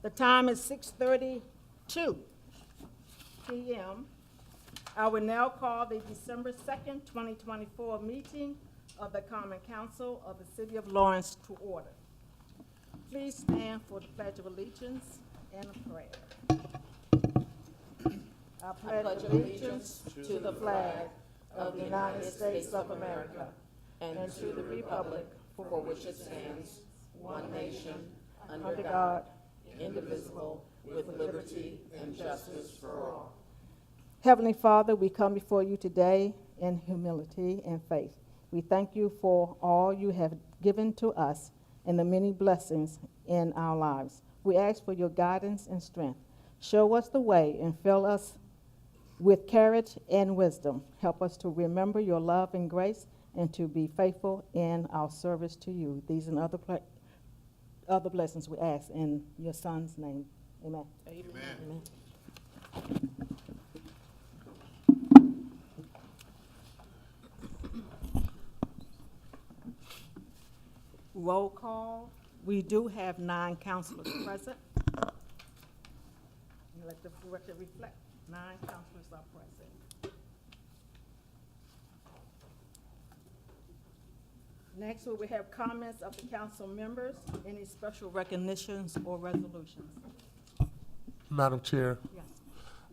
The time is 6:32 p.m. I will now call the December 2nd, 2024 meeting of the Common Council of the City of Lawrence to order. Please stand for the Pledge of Allegiance and a prayer. I pledge allegiance to the flag of the United States of America and to the republic for which it stands, one nation, under God, indivisible, with liberty and justice for all. Heavenly Father, we come before you today in humility and faith. We thank you for all you have given to us and the many blessings in our lives. We ask for your guidance and strength. Show us the way and fill us with courage and wisdom. Help us to remember your love and grace and to be faithful in our service to you. These and other blessings we ask in your Son's name. Amen. Amen. Amen. Roll call. We do have 9 councilors present. Let the record reflect. 9 councilors are present. Next, we will have comments of the council members. Any special recognitions or resolutions? Madam Chair, Yes.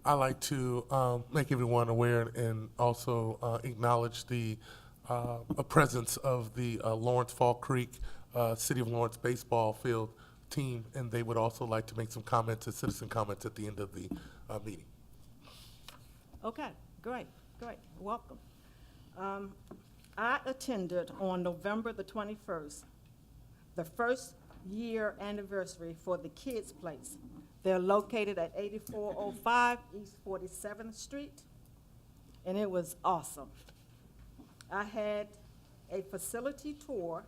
I'd like to make everyone aware and also acknowledge the presence of the Lawrence Fall Creek City of Lawrence baseball field team, and they would also like to make some comments, citizen comments at the end of the meeting. Okay, great. Welcome. I attended on November the 21st, the first year anniversary for the Kids Place. They're located at 8405 East 47th Street, and it was awesome. I had a facility tour.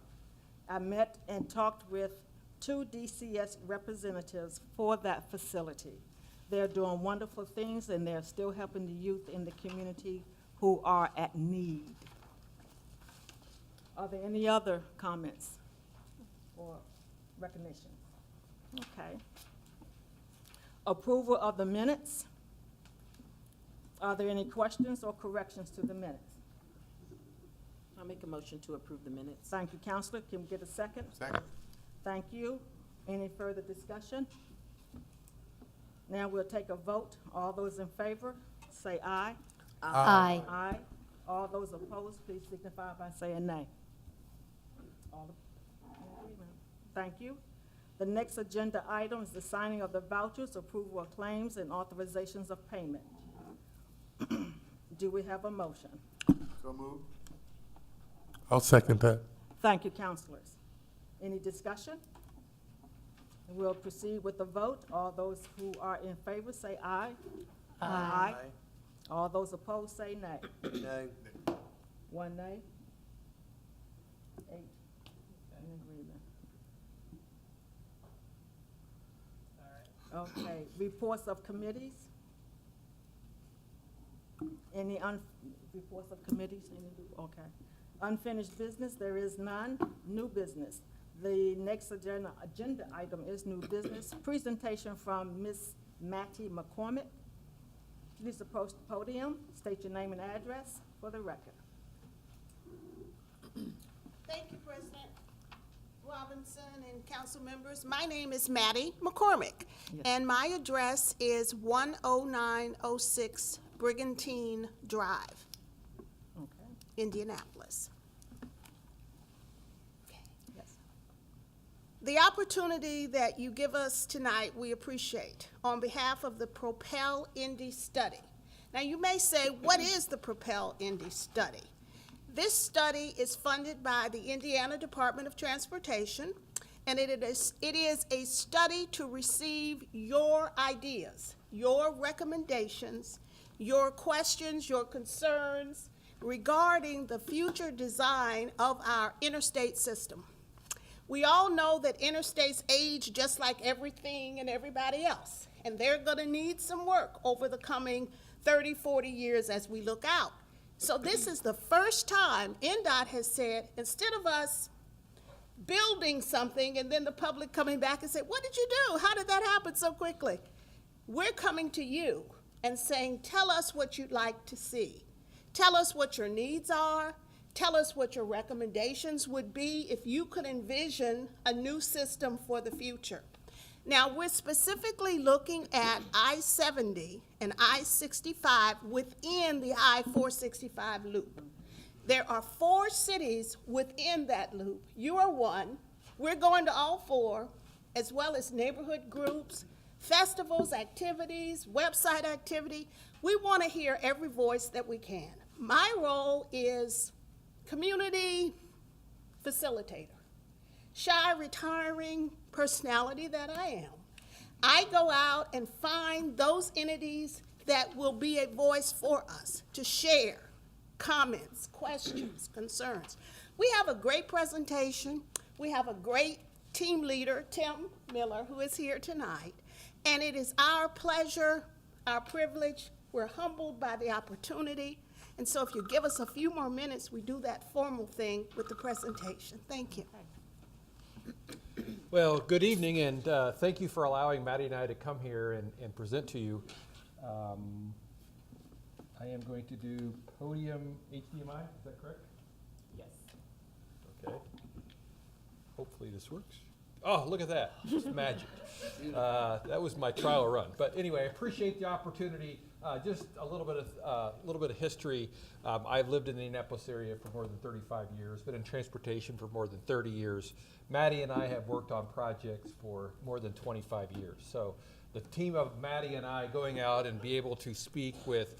I met and talked with 2 DCS representatives for that facility. They're doing wonderful things, and they're still helping the youth in the community who are at need. Are there any other comments or recognition? Okay. Approval of the minutes. Are there any questions or corrections to the minutes? I'll make a motion to approve the minutes. Thank you, Counselor. Can we get a second? Second. Thank you. Any further discussion? Now we'll take a vote. All those in favor, say aye. Aye. Aye. All those opposed, please signify by saying nay. All in agreement. Thank you. The next agenda item is the signing of the vouchers, approval of claims, and authorizations of payment. Do we have a motion? So moved. I'll second that. Thank you, counselors. Any discussion? We'll proceed with the vote. All those who are in favor say aye. Aye. All those opposed say nay. Nay. 1 nay. 8 in agreement. Okay, reports of committees. Any reports of committees? Okay. Unfinished business, there is none. New business. The next agenda item is new business. Presentation from Ms. Mattie McCormick. Please approach the podium, state your name and address for the record. Thank you, President Robinson and council members. My name is Mattie McCormick, Yes. and my address is 10906 Brigantine Drive, Okay. Indianapolis. Yes. The opportunity that you give us tonight, we appreciate on behalf of the Propel Indy Study. Now, you may say, what is the Propel Indy Study? This study is funded by the Indiana Department of Transportation, and it is a study to receive your ideas, your recommendations, your questions, your concerns regarding the future design of our interstate system. We all know that interstates age just like everything and everybody else, and they're going to need some work over the coming 30, 40 years as we look out. So this is the first time NDOT has said, instead of us building something and then the public coming back and say, what did you do? How did that happen so quickly? We're coming to you and saying, tell us what you'd like to see. Tell us what your needs are. Tell us what your recommendations would be if you could envision a new system for the future. Now, we're specifically looking at I-70 and I-65 within the I-465 loop. There are 4 cities within that loop. You are one. We're going to all 4, as well as neighborhood groups, festivals, activities, website activity. We want to hear every voice that we can. My role is community facilitator, shy, retiring personality that I am. I go out and find those entities that will be a voice for us to share comments, questions, concerns. We have a great presentation. We have a great team leader, Tim Miller, who is here tonight. And it is our pleasure, our privilege. We're humbled by the opportunity. And so if you give us a few more minutes, we do that formal thing with the presentation. Thank you. Well, good evening, and thank you for allowing Maddie and I to come here and present to you. I am going to do podium HDMI, is that correct? Yes. Okay. Hopefully this works. Oh, look at that, just magic. That was my trial run. But anyway, I appreciate the opportunity. Just a little bit of history. I've lived in the Indianapolis area for more than 35 years, been in transportation for more than 30 years. Maddie and I have worked on projects for more than 25 years. So the team of Maddie and I going out and be able to speak with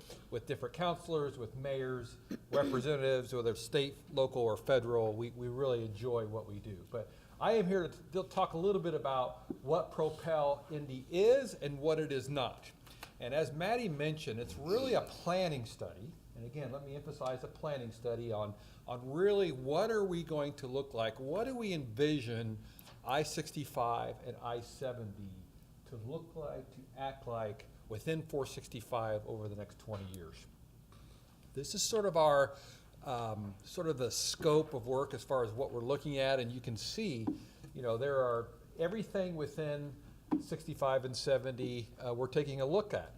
different counselors, with mayors, representatives, whether state, local, or federal, we really enjoy what we do. But I am here to talk a little bit about what Propel Indy is and what it is not. And as Maddie mentioned, it's really a planning study. And again, let me emphasize a planning study on really what are we going to look like? What do we envision I-65 and I-70 to look like, to act like within 465 over the next 20 years? This is sort of our, sort of the scope of work as far as what we're looking at. And you can see, you know, there are everything within 65 and 70 we're taking a look at.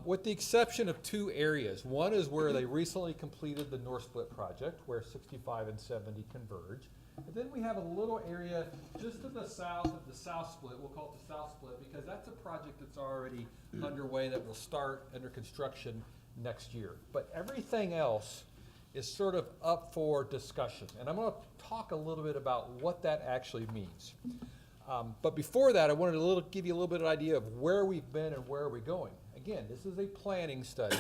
With the exception of 2 areas. One is where they recently completed the North Split project, where 65 and 70 converge. And then we have a little area just to the south of the South Split. We'll call it the South Split because that's a project that's already underway that will start under construction next year. But everything else is sort of up for discussion. And I'm going to talk a little bit about what that actually means. But before that, I wanted to give you a little bit of an idea of where we've been and where are we going. Again, this is a planning study.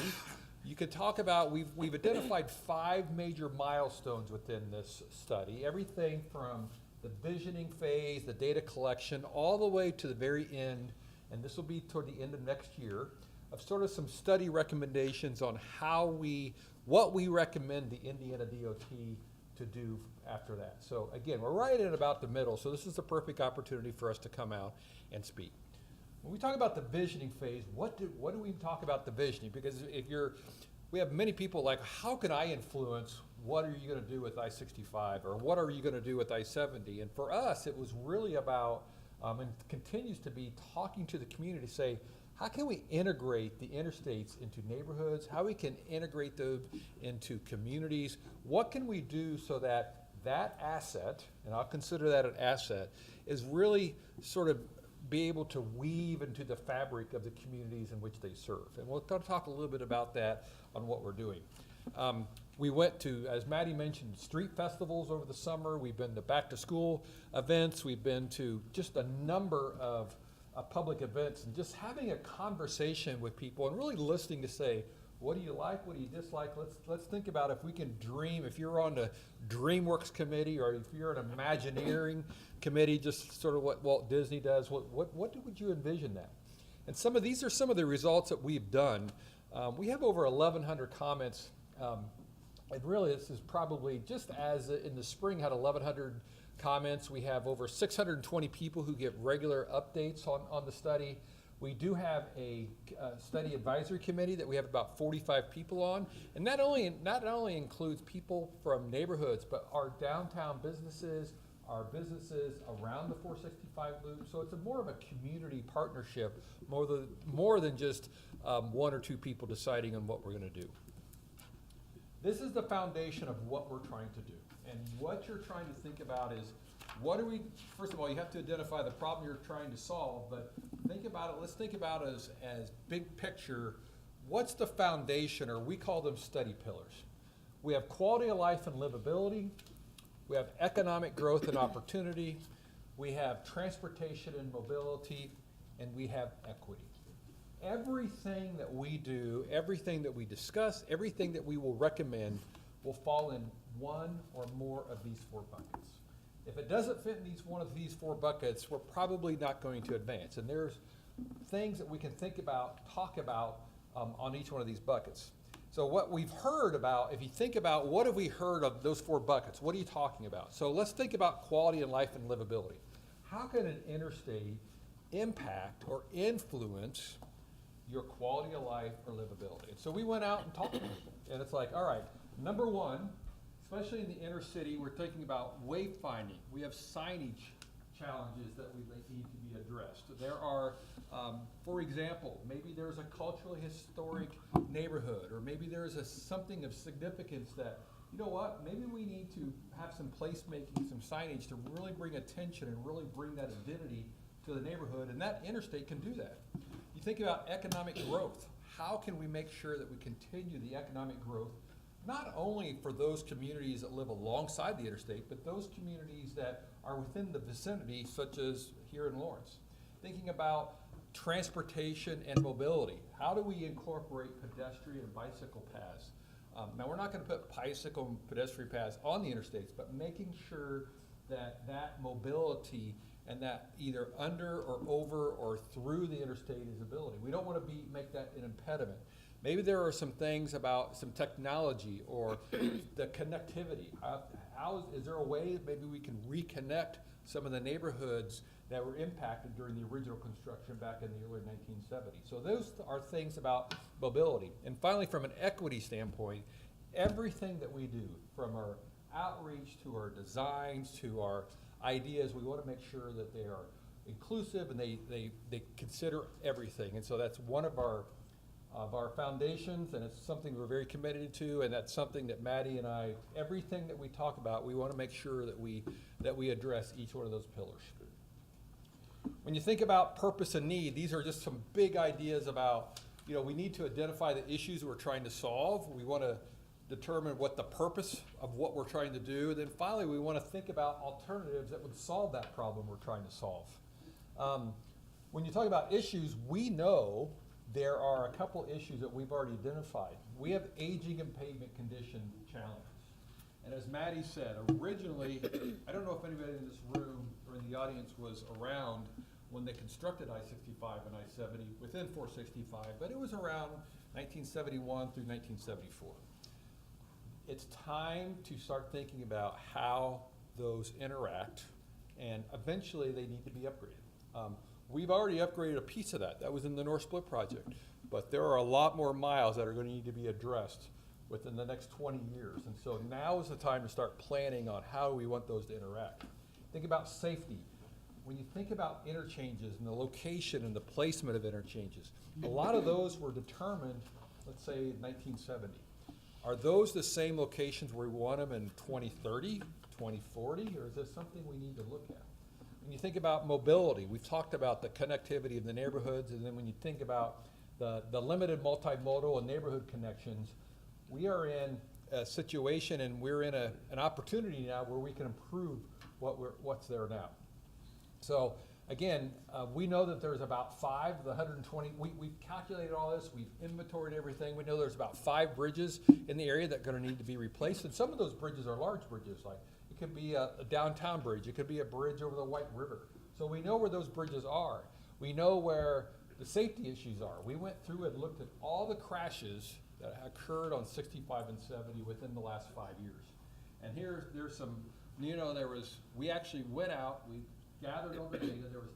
You could talk about, we've identified 5 major milestones within this study, everything from the visioning phase, the data collection, all the way to the very end, and this will be toward the end of next year, of sort of some study recommendations on what we recommend the Indiana DOT to do after that. So again, we're right in about the middle, so this is the perfect opportunity for us to come out and speak. When we talk about the visioning phase, what do we talk about the visioning? Because we have many people like, how can I influence what are you going to do with I-65 or what are you going to do with I-70? And for us, it was really about, and continues to be, talking to the community to say, how can we integrate the interstates into neighborhoods? How we can integrate those into communities? What can we do so that that asset, and I'll consider that an asset, is really sort of be able to weave into the fabric of the communities in which they serve. And we'll talk a little bit about that on what we're doing. We went to, as Maddie mentioned, street festivals over the summer. We've been to back to school events. We've been to just a number of public events and just having a conversation with people and really listening to say, what do you like? What do you dislike? Let's think about if we can dream. If you're on the DreamWorks committee or if you're an Imagineering committee, just sort of what Walt Disney does, what would you envision that? And these are some of the results that we've done. We have over 1,100 comments. And really, this is probably just as in the spring had 1,100 comments. We have over 620 people who get regular updates on the study. We do have a study advisory committee that we have about 45 people on, and not only includes people from neighborhoods, but our downtown businesses, our businesses around the 465 loop. So it's more of a community partnership, more than just one or two people deciding on what we're going to do. This is the foundation of what we're trying to do. And what you're trying to think about is, first of all, you have to identify the problem you're trying to solve, but think about it, let's think about it as big picture. What's the foundation, or we call them study pillars? We have quality of life and livability. We have economic growth and opportunity. We have transportation and mobility, and we have equity. Everything that we do, everything that we discuss, everything that we will recommend will fall in one or more of these 4 buckets. If it doesn't fit in one of these 4 buckets, we're probably not going to advance. And there's things that we can think about, talk about on each one of these buckets. So what we've heard about, if you think about what have we heard of those 4 buckets, what are you talking about? So let's think about quality of life and livability. How can an interstate impact or influence your quality of life or livability? And so we went out and talked to people, and it's like, all right, number one, especially in the inner city, we're thinking about wayfinding. We have signage challenges that we need to be addressed. There are, for example, maybe there's a culturally historic neighborhood, or maybe there's something of significance that, you know what, maybe we need to have some placemaking, some signage to really bring attention and really bring that identity to the neighborhood, and that interstate can do that. You think about economic growth. How can we make sure that we continue the economic growth, not only for those communities that live alongside the interstate, but those communities that are within the vicinity, such as here in Lawrence? Thinking about transportation and mobility. How do we incorporate pedestrian and bicycle paths? Now, we're not going to put bicycle and pedestrian paths on the interstates, but making sure that that mobility and that either under or over or through the interstate is ability. We don't want to make that an impediment. Maybe there are some things about some technology or the connectivity. Is there a way that maybe we can reconnect some of the neighborhoods that were impacted during the original construction back in the early 1970s? So those are things about mobility. And finally, from an equity standpoint, everything that we do, from our outreach to our designs to our ideas, we want to make sure that they are inclusive and they consider everything. And so that's one of our foundations, and it's something we're very committed to, and that's something that Maddie and I, everything that we talk about, we want to make sure that we address each one of those pillars. When you think about purpose and need, these are just some big ideas about, we need to identify the issues we're trying to solve. We want to determine what the purpose of what we're trying to do. And then finally, we want to think about alternatives that would solve that problem we're trying to solve. When you talk about issues, we know there are a couple issues that we've already identified. We have aging and pavement condition challenges. And as Maddie said, originally, I don't know if anybody in this room or in the audience was around when they constructed I-65 and I-70 within 465, but it was around 1971 through 1974. It's time to start thinking about how those interact, and eventually they need to be upgraded. We've already upgraded a piece of that. That was in the North Split project. But there are a lot more miles that are going to need to be addressed within the next 20 years. And so now is the time to start planning on how we want those to interact. Think about safety. When you think about interchanges and the location and the placement of interchanges, a lot of those were determined, let's say, in 1970. Are those the same locations where we want them in 2030, 2040, or is this something we need to look at? When you think about mobility, we've talked about the connectivity of the neighborhoods, and then when you think about the limited multimodal and neighborhood connections, we are in a situation and we're in an opportunity now where we can improve what's there now. So again, we know that there's about 5 of the 120, we've calculated all this, we've inventoried everything. We know there's about 5 bridges in the area that are going to need to be replaced, and some of those bridges are large bridges, like it could be a downtown bridge, it could be a bridge over the White River. So we know where those bridges are. We know where the safety issues are. We went through and looked at all the crashes that occurred on 65 and 70 within the last 5 years. And there's some, we actually went out, we gathered all the data. There was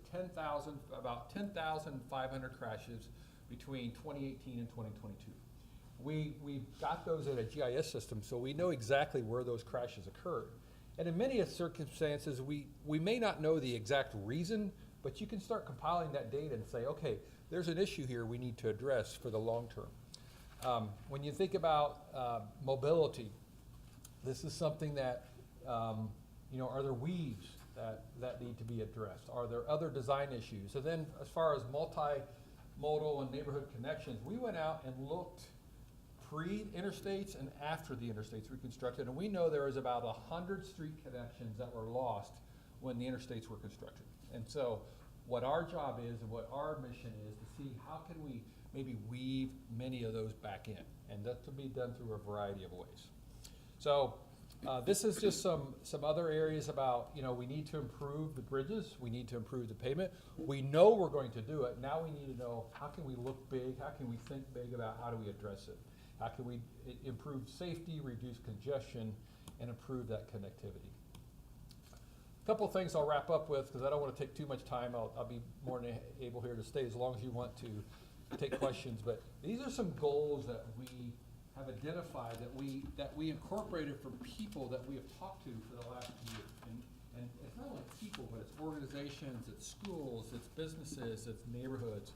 about 10,500 crashes between 2018 and 2022. We got those in a GIS system, so we know exactly where those crashes occurred. And in many circumstances, we may not know the exact reason, but you can start compiling that data and say, okay, there's an issue here we need to address for the long term. When you think about mobility, this is something that, are there weaves that need to be addressed? Are there other design issues? And then as far as multimodal and neighborhood connections, we went out and looked pre-interstates and after the interstates were constructed, and we know there was about 100 street connections that were lost when the interstates were constructed. And so what our job is and what our mission is to see how can we maybe weave many of those back in, and that can be done through a variety of ways. So this is just some other areas about, we need to improve the bridges, we need to improve the pavement. We know we're going to do it. Now we need to know, how can we look big? How can we think big about how do we address it? How can we improve safety, reduce congestion, and improve that connectivity? A couple of things I'll wrap up with, because I don't want to take too much time. I'll be more than able here to stay as long as you want to take questions. But these are some goals that we have identified that we incorporated from people that we have talked to for the last year. And it's not only people, but it's organizations, it's schools, it's businesses, it's neighborhoods.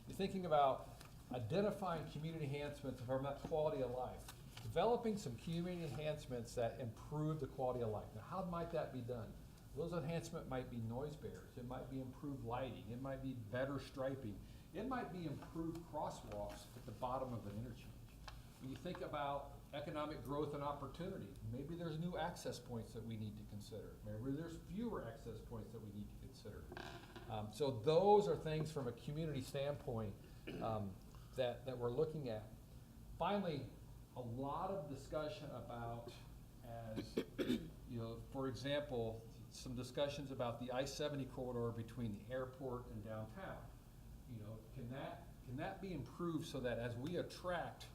You're thinking about identifying community enhancements from that quality of life, developing some community enhancements that improve the quality of life. Now, how might that be done? Those enhancements might be noise barriers, it might be improved lighting, it might be better striping, it might be improved crosswalks at the bottom of an interchange. When you think about economic growth and opportunity, maybe there's new access points that we need to consider. Maybe there's fewer access points that we need to consider. So those are things from a community standpoint that we're looking at. Finally, a lot of discussion about, as for example, some discussions about the I-70 corridor between the airport and downtown. Can that be improved so that as we attract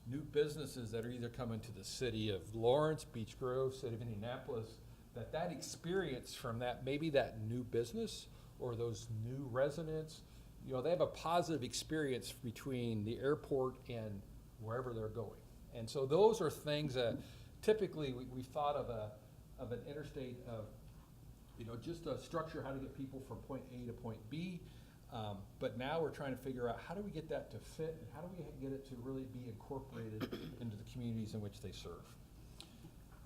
new businesses that are either coming to the city of Lawrence, Beech Grove, city of Indianapolis, that experience from that, maybe that new business or those new residents, they have a positive experience between the airport and wherever they're going. And so those are things that typically we've thought of an interstate of, just a structure, how to get people from point A to point B. But now we're trying to figure out, how do we get that to fit, and how do we get it to really be incorporated into the communities in which they serve?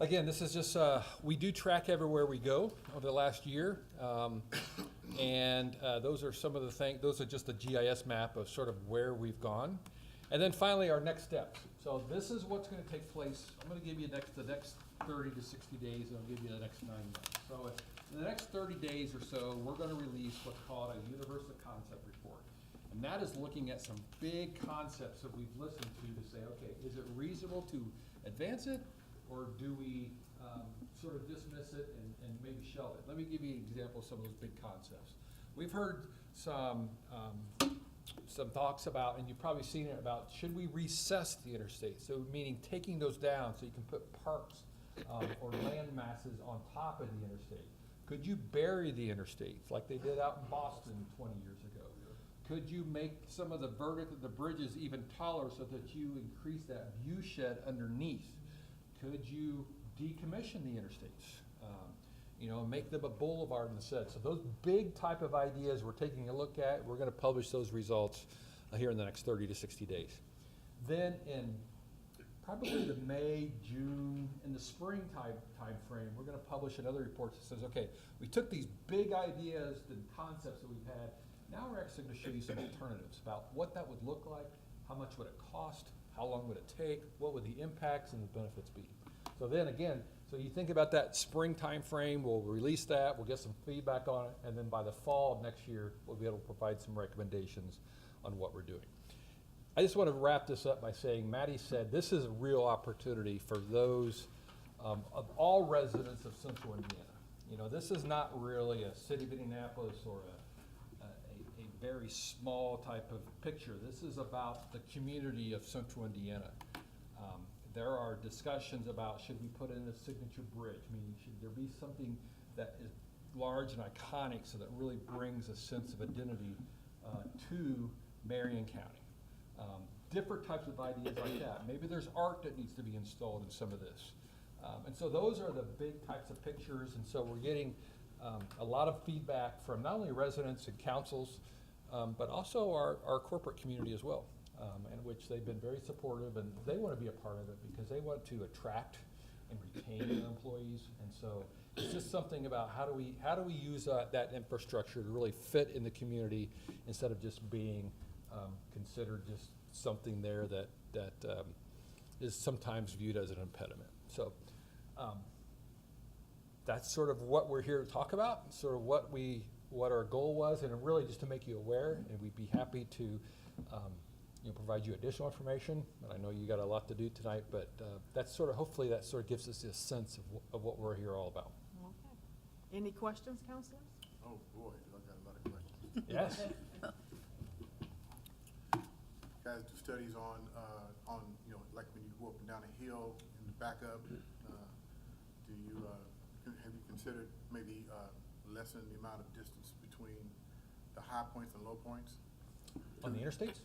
Again, this is just, we do track everywhere we go over the last year. And those are some of the things, those are just a GIS map of sort of where we've gone. And then finally, our next steps. So this is what's going to take place. I'm going to give you the next 30 to 60 days, and I'll give you the next 9 months. So in the next 30 days or so, we're going to release what's called a universal concept report. And that is looking at some big concepts that we've listened to say, okay, is it reasonable to advance it, or do we sort of dismiss it and maybe shelve it? Let me give you an example of some of those big concepts. We've heard some talks about, and you've probably seen it about, should we recess the interstate? So meaning taking those down so you can put parks or land masses on top of the interstate. Could you bury the interstates like they did out in Boston 20 years ago? Could you make some of the bridges even taller so that you increase that view shed underneath? Could you decommission the interstates? Make them a boulevard instead. So those big type of ideas we're taking a look at. We're going to publish those results here in the next 30 to 60 days. Then in probably the May, June, in the spring time frame, we're going to publish another report that says, okay, we took these big ideas and concepts that we've had. Now we're actually going to show you some alternatives about what that would look like, how much would it cost, how long would it take, what would the impacts and the benefits be. So then again, so you think about that spring time frame, we'll release that, we'll get some feedback on it, and then by the fall of next year, we'll be able to provide some recommendations on what we're doing. I just want to wrap this up by saying, Maddie said, this is a real opportunity for those of all residents of Central Indiana. This is not really a city of Indianapolis or a very small type of picture. This is about the community of Central Indiana. There are discussions about, should we put in a signature bridge? Meaning, should there be something that is large and iconic so that really brings a sense of identity to Marion County? Different types of ideas like that. Maybe there's art that needs to be installed in some of this. And so those are the big types of pictures, and so we're getting a lot of feedback from not only residents and councils, but also our corporate community as well, in which they've been very supportive, and they want to be a part of it because they want to attract and retain their employees. And so it's just something about how do we use that infrastructure to really fit in the community instead of just being considered just something there that is sometimes viewed as an impediment. So that's sort of what we're here to talk about, sort of what our goal was, and really just to make you aware, and we'd be happy to provide you additional information. And I know you got a lot to do tonight, but that's sort of, hopefully that sort of gives us a sense of what we're here all about. Okay. Any questions, counselors? Oh, boy, I got a lot of questions. Yes. Guys do studies on, like when you go up and down a hill and the backup, have you considered maybe lessening the amount of distance between the high points and low points? On the interstates?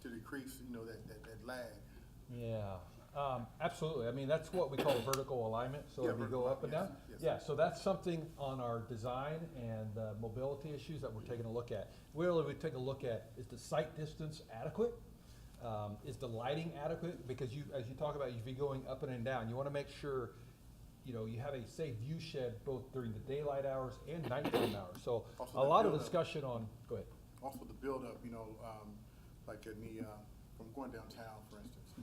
To decrease, that lag. Yeah, absolutely. I mean, that's what we call vertical alignment. So Yeah, if you go vertical, up and down, yes. yeah. So that's something on our design and mobility issues that we're taking a look at. Really, we take a look at, is the sight distance adequate? Is the lighting adequate? Because as you talk about, if you're going up and down, you want to make sure you have a safe view shed both during the daylight hours and nighttime hours. So Also a the lot of build-up. discussion on. Go ahead. Also the buildup, like in from going downtown, for instance,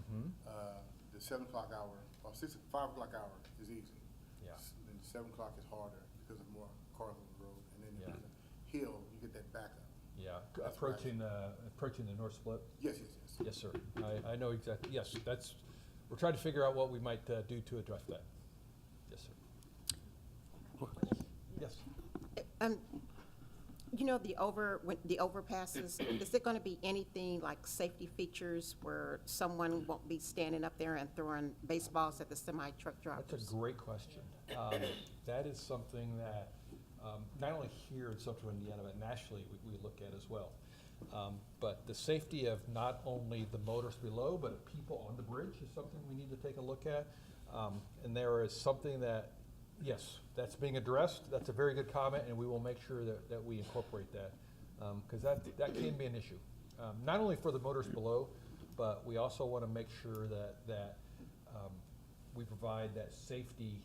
the 7 o'clock hour or 5 o'clock hour is easy. Yeah. And 7 o'clock is harder because of more cars on the road. And then if Yeah. there's a hill, you get that backup. Yeah, That's approaching the north split. Yes. Yes, sir. I know exactly. Yes, we're trying to figure out what we might do to address that. Yes, sir. Yes. The overpasses, is it gonna be anything like safety features where someone won't be standing up there and throwing baseballs at the semi-truck drivers? That's a great question. That is something that not only here in Central Indiana, but nationally we look at as well. But the safety of not only the motorists below, but of people on the bridge is something we need to take a look at. And there is something that, yes, that's being addressed. That's a very good comment, and we will make sure that we incorporate that. Because that can be an issue. Not only for the motorists below, but we also want to make sure that we provide that safety,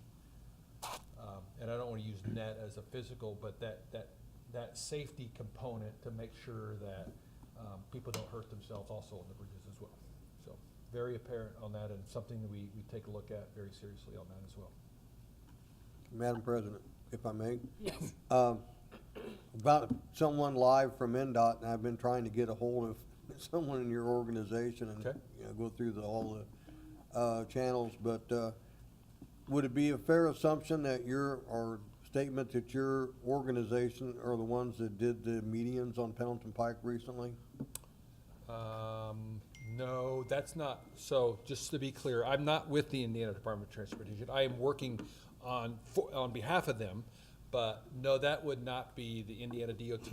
and I don't want to use net as a physical, but that safety component to make sure that people don't hurt themselves also on the bridges as well. So very apparent on that, and something that we take a look at very seriously on that as well. Madam President, if I may. Yes. About someone live from NDOT, and I've been trying to get a hold of someone in your organization and Okay. go through all the channels, but would it be a fair assumption that or statement that your organization are the ones that did the medians on Pendleton Pike recently? No, that's not. So just to be clear, I'm not with the Indiana Department of Transportation. I am working on behalf of them, but no, that would not be the Indiana DOT.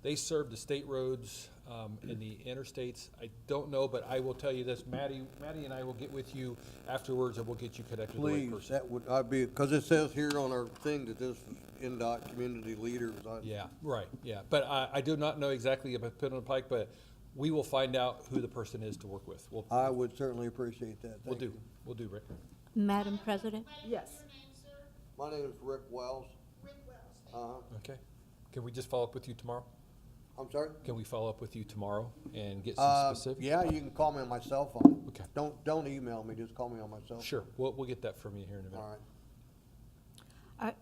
They serve the state roads and the interstates. I don't know, but I will tell you this, Maddie and I will get with you afterwards, and we'll get you connected with the right Please, person. I'd be, because it says here on our thing that this NDOT community leaders. Yeah, right, yeah. But I do not know exactly about Pendleton Pike, but we will find out who the person is to work with. I would certainly appreciate that. We'll Thank do, you. we'll do, Rick. Madam President? Yes. My name is Rick Wells. Okay. Can we just follow up with you tomorrow? I'm sorry? Can we follow up with you tomorrow and get some specifics? Yeah, you can call me on my cell phone. Okay. Don't email me, just call me on my cell phone. Sure, we'll get that from you here in a minute. All right.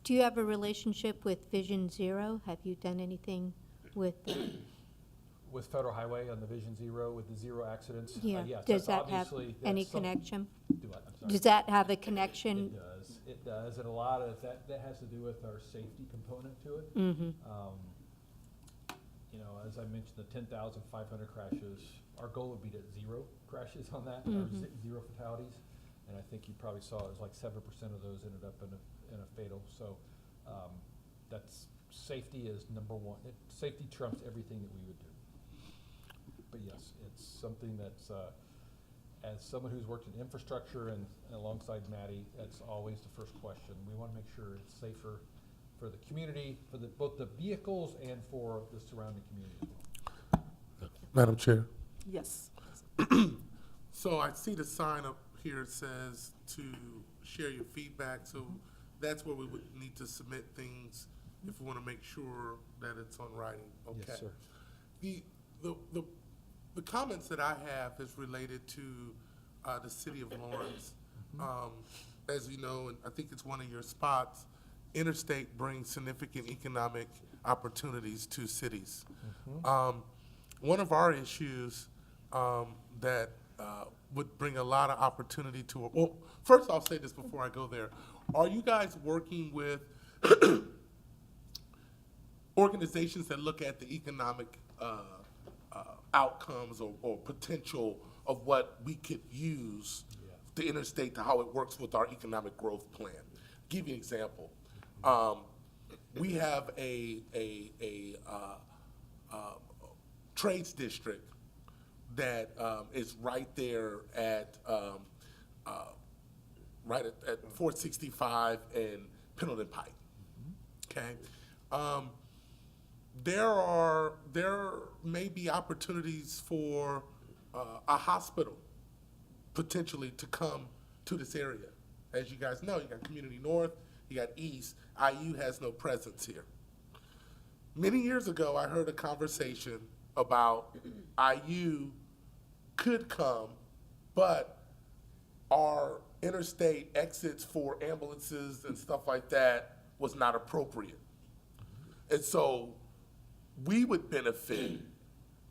Do you have a relationship with Vision Zero? Have you done anything with, With Federal Highway on the Vision Zero, with the zero accidents? yeah, yes, does that's that have obviously- any that's some- connection? Do what? I'm sorry. Does that have a connection? It does, and a lot of that has to do with our safety component to it. Mm-hmm. As I mentioned, the 10,500 crashes, our goal would be to zero crashes on that, or Mhm. zero fatalities. And I think you probably saw it was like 7% of those ended up in a fatal. So that's safety is number one. Safety trumps everything that we would do. But yes, it's something that's as someone who's worked in infrastructure and alongside Maddie, that's always the first question. We want to make sure it's safer for the community, for both the vehicles and for the surrounding community. Madam Chair. Yes. So I see the sign up here, it says to share your feedback, so that's where we would need to submit things if we want to make sure that it's on writing, okay? Yes, sir. The comments that I have is related to the city of Lawrence. As you know, and I think it's one of your spots, interstate brings significant economic opportunities to cities. One of our issues that would bring a lot of opportunity to, well, first I'll say this before I go there. Are you guys working with organizations that look at the economic outcomes or potential of what we could use the interstate to how it works with our economic growth plan? Give you an example. We have a trades district that is right there at at 465 and Pendleton Pike. Okay, there may be opportunities for a hospital potentially to come to this area. As you guys know, you got Community North, you got East. IU has no presence here. Many years ago, I heard a conversation about IU could come, but our interstate exits for ambulances and stuff like that was not appropriate. And so we would benefit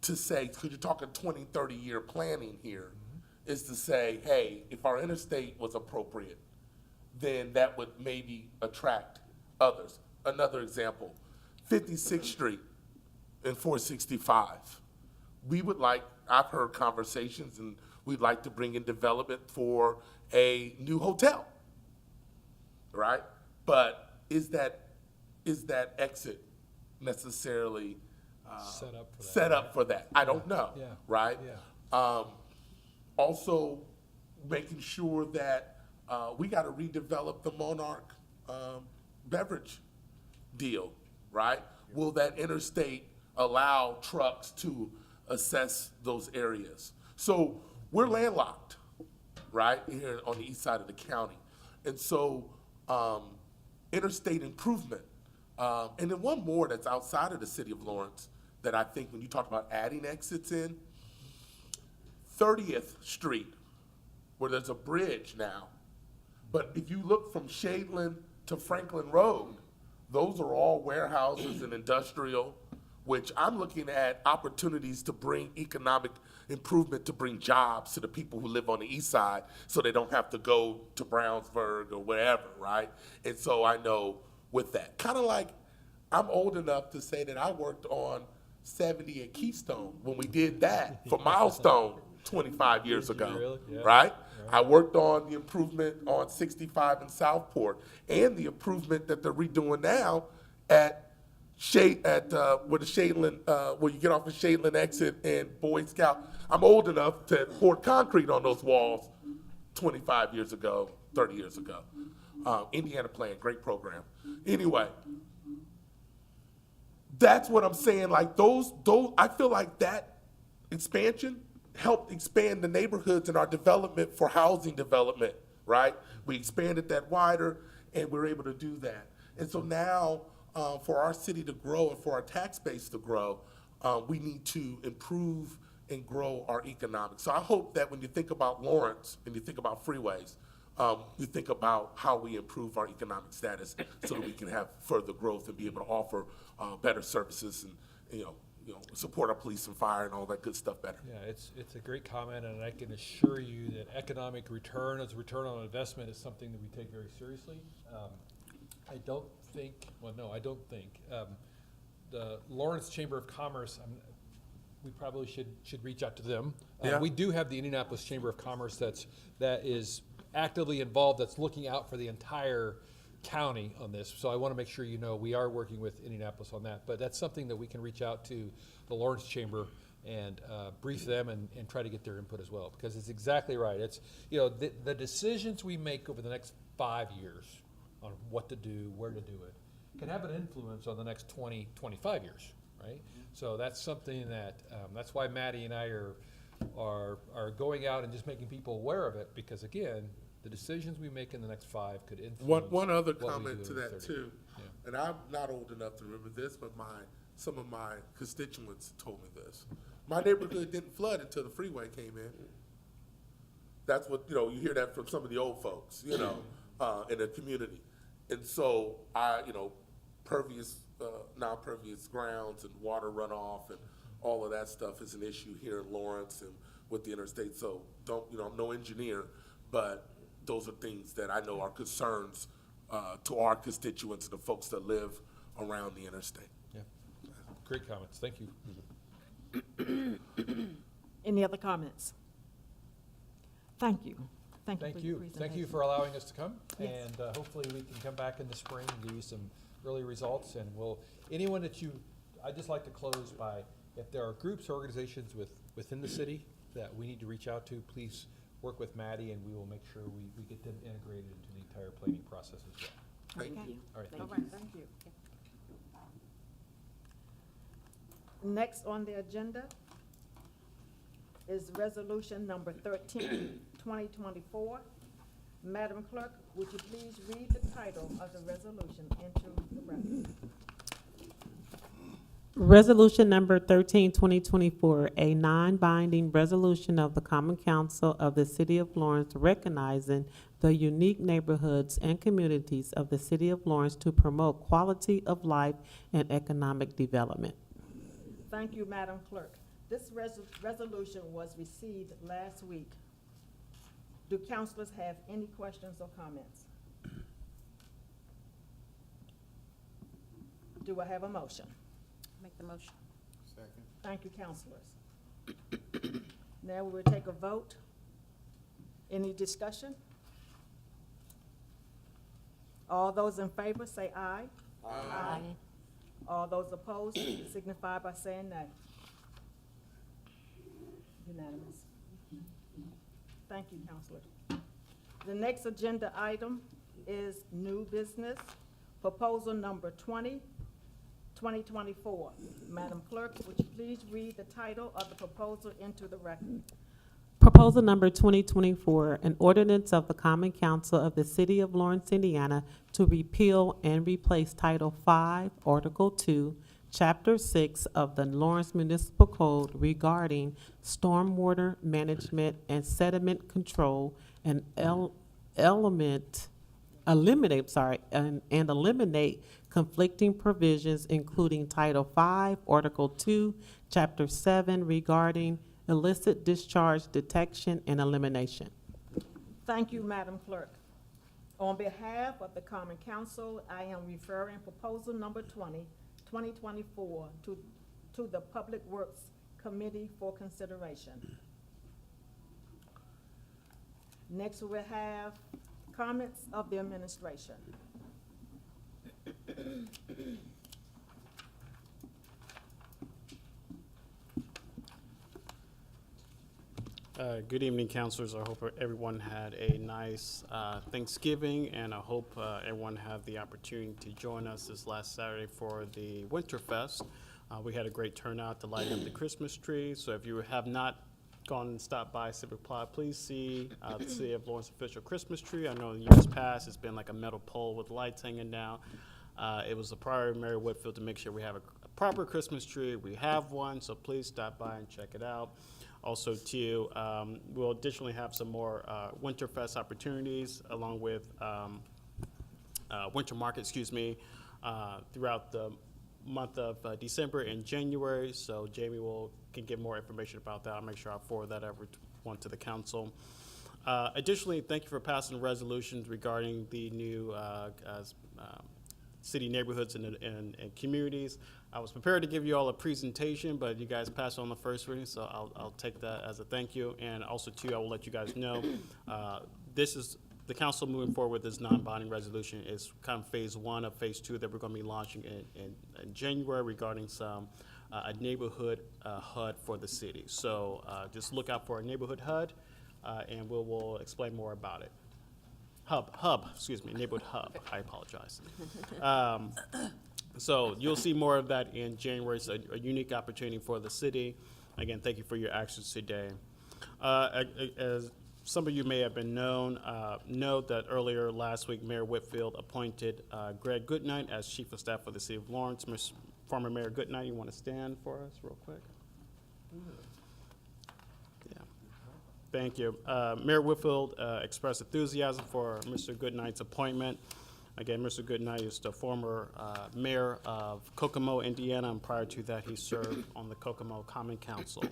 to say, because you're talking 20, 30-year planning here, is to say, hey, if our interstate was appropriate, then that would maybe attract others. Another example, 56th Street and 465. We would like, I've heard conversations, and we'd like to bring in development for a new hotel, right? But is that exit necessarily set up for that? I don't know, right? Yeah. Also, making sure that we got to redevelop the Monarch beverage deal, right? Will that interstate allow trucks to assess those areas? So we're landlocked, right, here on the east side of the county. And so interstate improvement. And then one more that's outside of the city of Lawrence that I think when you talk about adding exits in, 30th Street, where there's a bridge now. But if you look from Shadeland to Franklin Road, those are all warehouses and industrial, which I'm looking at opportunities to bring economic improvement, to bring jobs to the people who live on the east side so they don't have to go to Brownsburg or wherever, right? And so I know with that, kind of like I'm old enough to say that I worked on 70 at Keystone when we did that for Milestone 25 years ago, really? Yeah. right? I worked on the improvement on 65 in Southport and the improvement that they're redoing now at where the Shadeland, where you get off the Shadeland exit and Boy Scout. I'm old enough to pour concrete on those walls 25 years ago, 30 years ago. Indiana Plan, great program. Anyway, that's what I'm saying. Like those, I feel like that expansion helped expand the neighborhoods in our development for housing development, right? We expanded that wider, and we're able to do that. And so now, for our city to grow and for our tax base to grow, we need to improve and grow our economics. So I hope that when you think about Lawrence and you think about freeways, you think about how we improve our economic status so that we can have further growth and be able to offer better services and support our police and fire and all that good stuff better. Yeah, it's a great comment, and I can assure you that economic return as a return on investment is something that we take very seriously. I don't think the Lawrence Chamber of Commerce, we probably should reach out to them. Yeah. We do have the Indianapolis Chamber of Commerce that is actively involved, that's looking out for the entire county on this. So I want to make sure you know we are working with Indianapolis on that. But that's something that we can reach out to the Lawrence Chamber and brief them and try to get their input as well, because it's exactly right. It's, you know, the decisions we make over the next 5 years on what to do, where to do it, can have an influence on the next 20, 25 years, right? So that's something that, that's why Maddie and I are going out and just making people aware of it, because again, the decisions we make in the next 5 could influence. One other what we comment do to in that 30. too, Yeah. and I'm not old enough to remember this, but some of my constituents told me this. My neighborhood didn't flood until the freeway came in. That's what, you know, you hear that from some of the old folks, you know, in the community. And so pervious, non-pervious grounds and water runoff and all of that stuff is an issue here in Lawrence and with the interstate. So I'm no engineer, but those are things that I know are concerns to our constituents and the folks that live around the interstate. Yeah. Great comments. Thank you. Any other comments? Thank you. Thank you for Thank your you. Thank you presentation. for allowing us to come. Yes. And hopefully we can come back in the spring and give you some early results. And anyone that I'd just like to close by, if there are groups or organizations within the city that we need to reach out to, please work with Maddie and we will make sure we get them integrated into the entire planning process as well. Thank Okay. you. All right, Thank thank you. Thank you. Next on the agenda is resolution number 13, 2024. Madam Clerk, would you please read the title of the resolution into the record? Resolution number 13, 2024, a non-binding resolution of the Common Council of the City of Lawrence recognizing the unique neighborhoods and communities of the City of Lawrence to promote quality of life and economic development. Thank you, Madam Clerk. This resolution was received last week. Do councilors have any questions or comments? Do I have a motion? Make the motion. Second. Thank you, councilors. Now we will take a vote. Any discussion? All those in favor say aye. Aye. All those opposed signify by saying nay. Unanimous. Thank you, councilors. The next agenda item is new business, proposal number 2024. Madam Clerk, would you please read the title of the proposal into the record? Proposal number 2024, an ordinance of the Common Council of the City of Lawrence, Indiana, to repeal and replace Title 5, Article 2, Chapter 6 of the Lawrence Municipal Code regarding stormwater management and sediment control and eliminate conflicting provisions, including Title 5, Article 2, Chapter 7 regarding illicit discharge detection and elimination. Thank you, Madam Clerk. On behalf of the Common Council, I am referring proposal number 2024 to the Public Works Committee for consideration. Next, we will have comments of the administration. Good evening, councilors. I hope everyone had a nice Thanksgiving, and I hope everyone had the opportunity to join us this last Saturday for the Winterfest. We had a great turnout to light up the Christmas tree, so if you have not gone and stopped by Civic Plaza, please see the City of Lawrence official Christmas tree. I know in years past it's been like a metal pole with lights hanging down. It was a priority of Mary Whitfield to make sure we have a proper Christmas tree. We have one, so please stop by and check it out. Also, too, we'll additionally have some more Winterfest opportunities along with Winter Market, throughout the month of December and January. So Jamie can give more information about that. I'll make sure I forward that everyone to the council. Additionally, thank you for passing resolutions regarding the new city neighborhoods and communities. I was prepared to give you all a presentation, but you guys passed on the first reading, so I'll take that as a thank you. And also, too, I will let you guys know, this is the council moving forward with this non-binding resolution is kind of phase 1 of phase 2 that we're going to be launching in January regarding some a neighborhood HUD for the city. So just look out for a neighborhood HUD, and we'll explain more about it. Neighborhood hub, I apologize. So you'll see more of that in January. It's a unique opportunity for the city. Again, thank you for your actions today. As some of you may have been know that earlier last week, Mayor Whitfield appointed Greg Goodnight as Chief of Staff for the City of Lawrence. Former Mayor Goodnight, you want to stand for us real quick? Yeah. Thank you. Mayor Whitfield expressed enthusiasm for Mr. Goodnight's appointment. Again, Mr. Goodnight is the former mayor of Kokomo, Indiana, and prior to that, he served on the Kokomo Common Council.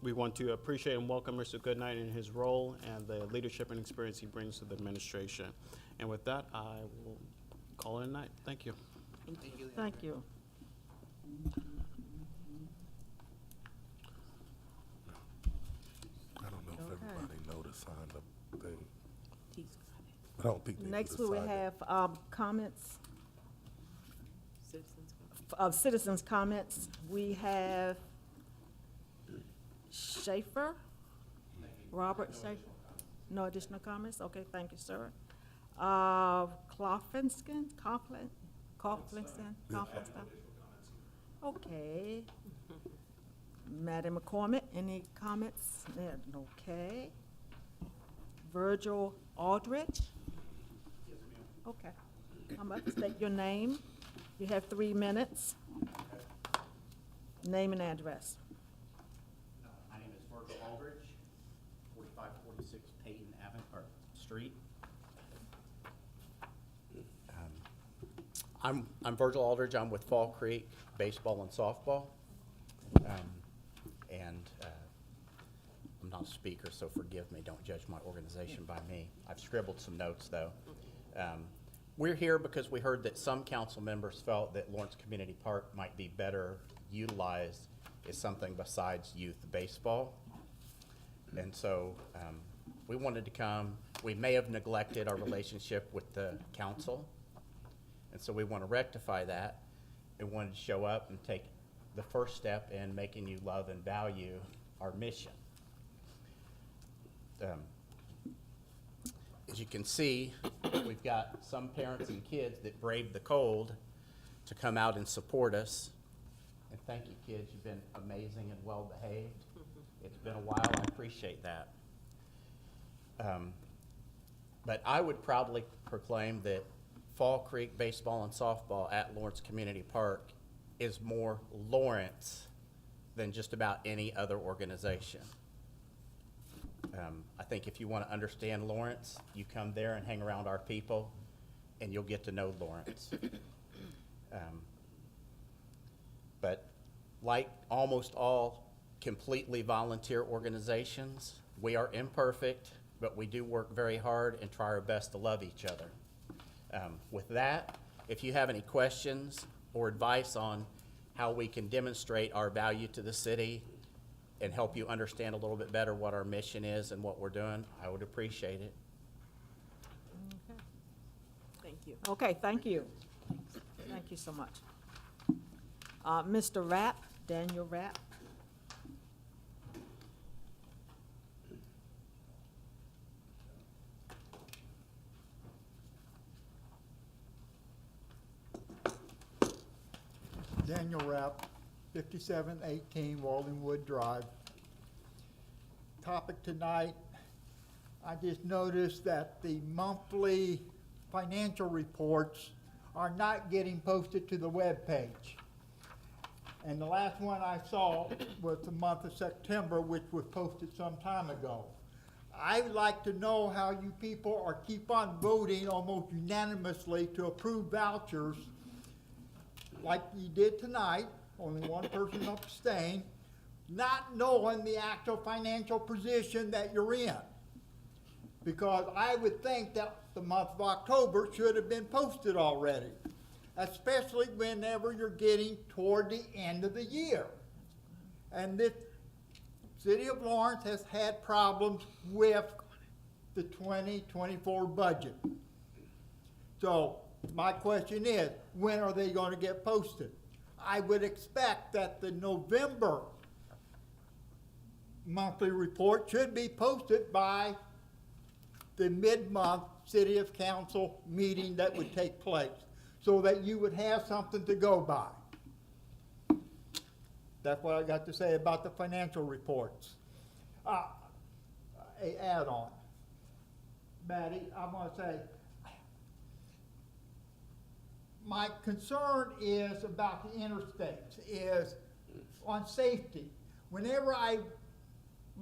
We want to appreciate and welcome Mr. Goodnight in his role and the leadership and experience he brings to the administration. And with that, I will call it a night. Thank you. Thank you. I don't know if Okay. everybody know to sign the thing. He's I don't think they Next, we will decided. have comments, citizens. citizens' comments. We have Schaefer, Robert Schaefer. No additional comments? Okay, thank you, sir. Coughlin. Okay. Madam McCormick, any comments? Okay. Virgil Aldrich? Okay. Come up, state your name. You have 3 minutes. Name and address. My name is Virgil Aldridge, 4546 Peyton Avenue, or Street. I'm Virgil Aldridge. I'm with Fall Creek Baseball and Softball. I'm not a speaker, so forgive me. Don't judge my organization by me. I've scribbled some notes, though. We're here because we heard that some council members felt that Lawrence Community Park might be better utilized as something besides youth baseball. And so we wanted to come. We may have neglected our relationship with the council. And so we want to rectify that and wanted to show up and take the first step in making you love and value our mission. As you can see, we've got some parents and kids that braved the cold to come out and support us. And thank you, kids. You've been amazing and well behaved. It's been a while. I appreciate that. But I would proudly proclaim that Fall Creek Baseball and Softball at Lawrence Community Park is more Lawrence than just about any other organization. I think if you want to understand Lawrence, you come there and hang around our people, and you'll get to know Lawrence. But like almost all completely volunteer organizations, we are imperfect, but we do work very hard and try our best to love each other. With that, if you have any questions or advice on how we can demonstrate our value to the city and help you understand a little bit better what our mission is and what we're doing, I would appreciate it. Thank you. Okay, thank you. Thank you so much. Mr. Rapp, Daniel Rapp. Daniel Rapp, 5718 Waldenwood Drive. Topic tonight, I just noticed that the monthly financial reports are not getting posted to the webpage. And the last one I saw was the month of September, which was posted some time ago. I'd like to know how you people are keep on voting almost unanimously to approve vouchers like you did tonight, only one person abstained, not knowing the actual financial position that you're in. Because I would think that the month of October should have been posted already, especially whenever you're getting toward the end of the year. And this City of Lawrence has had problems with the 2024 budget. So my question is, when are they going to get posted? I would expect that the November monthly report should be posted by the mid-month city of council meeting that would take place, so that you would have something to go by. That's what I got to say about the financial reports. A add-on. Maddie, I want to say, my concern is about the interstates, is on safety. Whenever I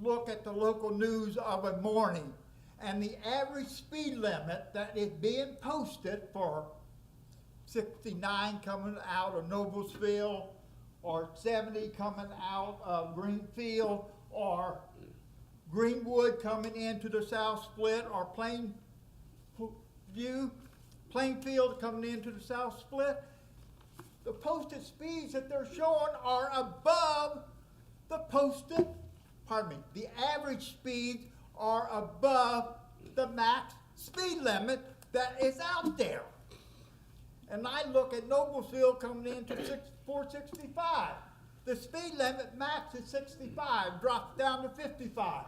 look at the local news of a morning, and the average speed limit that is being posted for 69 coming out of Noblesville, or 70 coming out of Greenfield, or Greenwood coming into the South Split, or Plainfield coming into the South Split, the posted speeds that they're showing are above the posted, the average speeds are above the max speed limit that is out there. And I look at Noblesville coming into 465. The speed limit max is 65, drops down to 55.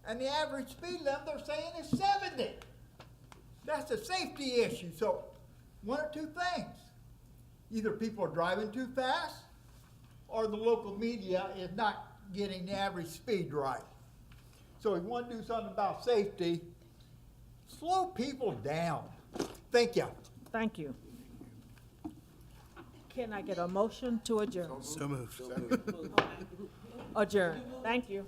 And the average speed limit they're saying is 70. That's a safety issue. So one or two things. Either people are driving too fast, or the local media is not getting the average speed right. So if you want to do something about safety, slow people down. Thank you. Thank you. Can I get a motion to adjourn? So moved. Adjourn. Thank you.